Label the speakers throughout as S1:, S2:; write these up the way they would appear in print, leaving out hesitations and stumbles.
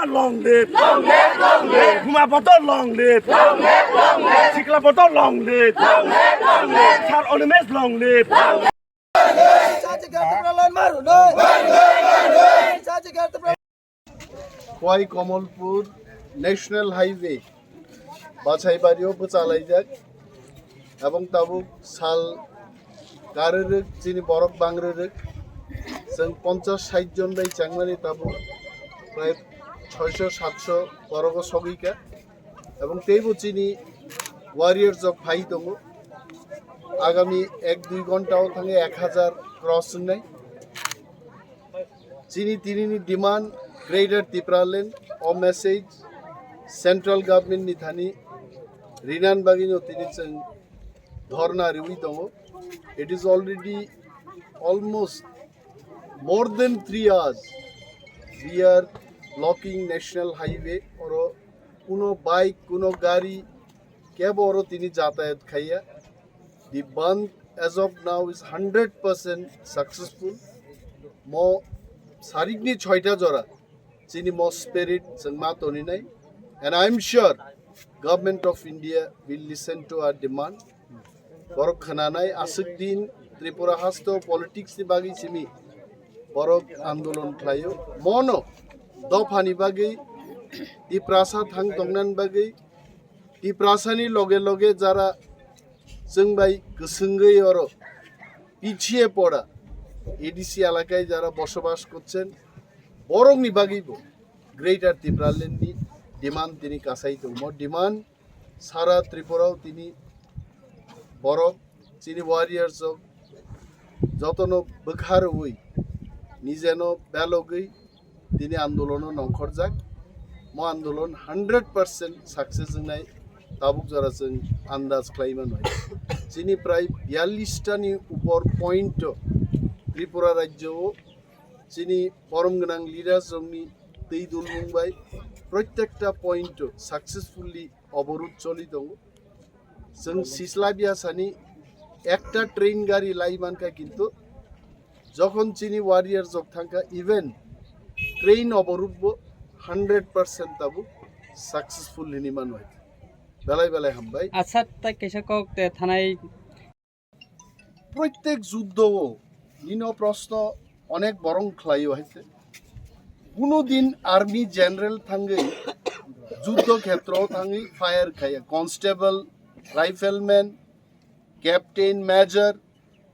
S1: long live. Gumapoto long live. Siklapoto long live. Sar Animesh long live.
S2: KHOWAI Kamalpur National Highway Bachaibari Amchaio এবং তাবুক সাল গারের যিনি বরফ বাংরের जों 50-60 জন by চাংমানি তাবুক প্রায় 600-700 বরফ সগিকা এবং তেইবো চিনি ওয়ারিয়ার্স অফ ভাই দङ আগামী 1-2 ঘন্টাও থাঙে 1000 ক্রস নাই চিনি তিনিনি demand Greater Tipra Land or message Central Government ni thani Rinan Bagino Tinichang Dhorna Rivitongo. It is already almost more than 3 hours. We are blocking National Highway or kuno bike, kuno gari, cab or tini jatayat khaya. The BONDH as of now is 100% successful. Mo sarigni 6ta jora. Chini more spirit and I am sure Government of India will listen to our demand. Borok khananai asik din Tripura HASTE politics ni bagi chimi borok andolon khlayo mono dofani bagi Tiprasa thang tongnan bagi Tiprasani loge loge jara jengbai gosungai oro পিছিয়ে পড়া ADC এলাকায় যারা বসবাস করছেন বরং নিবাগিব greater Tripura ল্যান্ডনি demand তিনি কাছাই দङ demand সারা ত্রিপুরাও তিনি বরফ চিনি ওয়ারিয়ার্স যতন বখার হই নিজেনো বেলগৈ তিনি আন্দোলন নংখরজাক মো আন্দোলন 100% সাকসেস জনাই তাবুক জরা जों আন্দাজ খাইমান হয় চিনি প্রায় 42টানি উপর পয়েন্ট ত্রিপুরা রাজ্যও চিনি পরম গনাং লিডার্স জংনি তেই দুল মুম্বাই প্রত্যেকটা পয়েন্ট সাকসেসফুলি অবরোধ চলি দङ जों সিসলাবিয়া সানি একটা ট্রেন গাড়ি লাইমানকা কিন্তু যখন চিনি ওয়ারিয়ার্স অফ থাকা ইভেন ট্রেন অবরোধ 100% তাবু সাকসেসফুল হিনিমান হয় বেলায় বেলায় হামবাই
S3: আচ্ছা তাই কেশকক থানায়
S2: প্রত্যেক যুদ্ধও নিনো প্রশ্ন অনেক বরং খ্লাই হয়েছে কোনোদিন আর্মি জেনারেল থাঙ্গে যুদ্ধক্ষেত্র থাঙ্গে ফায়ার খাইয়া কনস্টেবল রাইফেলম্যান ক্যাপ্টেন মেজর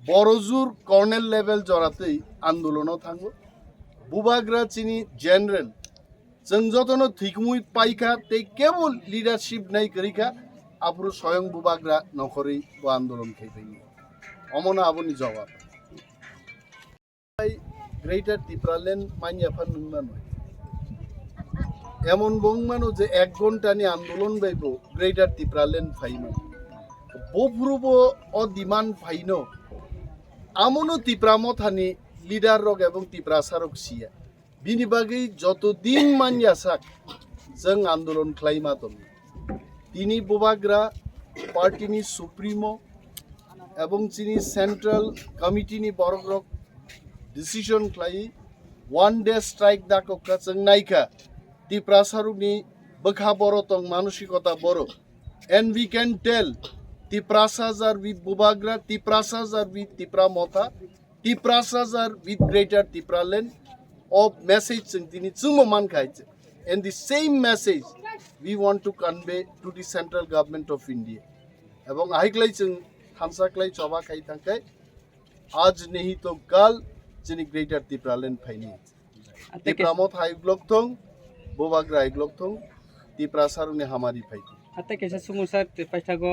S2: বড়জুর কর্নেল লেভেল জড়াতেই আন্দোলনও থাঙ্গো বুবাগ্রা চিনি জেনারেল जों যতন ঠিকমুই পাইখা তে কেবল লিডারশিপ নাই করিখা আবরু স্বয়ং বুবাগ্রা নখরেই ও আন্দোলন খাইবে অমনা আবনি জবাব গ্রেটার ত্রিপুরা ল্যান্ড মাইয়াফান নুনমানো এমন বংমানো যে 1 ঘন্টা নি আন্দোলন বাইব গ্রেটার ত্রিপুরা ল্যান্ড ফাইনো বফুরুব ও ডিমান্ড ফাইনো আমনো টিপ্রা মথানি লিডার রগ এবং টিপ্রা সারক সিয়া বিনি বাগै যতদিন মানিয়া সাক जों আন্দোলন খাইমা দङ তিনি বুবাগ্রা পার্টিনি সুপ্রিমো এবং চিনি সেন্ট্রাল কমিটিনি বরগ্রক ডিসিশন খাই 1 ডে স্ট্রাইক দাককা जों नायखा ত্রিপুরা সারুনি বখা বড় তং মানসিকতা বড় and we can tell Tiprasas are with Bubagra, Tiprasas are with Tipra Mothani, Tiprasas are with Greater Tipra Land of message tini sumo man khaitse and the same message we want to convey to the central government of India এবং আইক্লাই जों হামসাক্লাই চবা খাই থাকাই আজ নেহি তো কাল যিনি greater Tripura land ফাইনি ত্রিপুরা মথাই ব্লক থং বুবাগ্রা ব্লক থং ত্রিপুরা সারুনি হামারি ফাইতি
S3: আতে কেসা সুমুসা পাইথাগো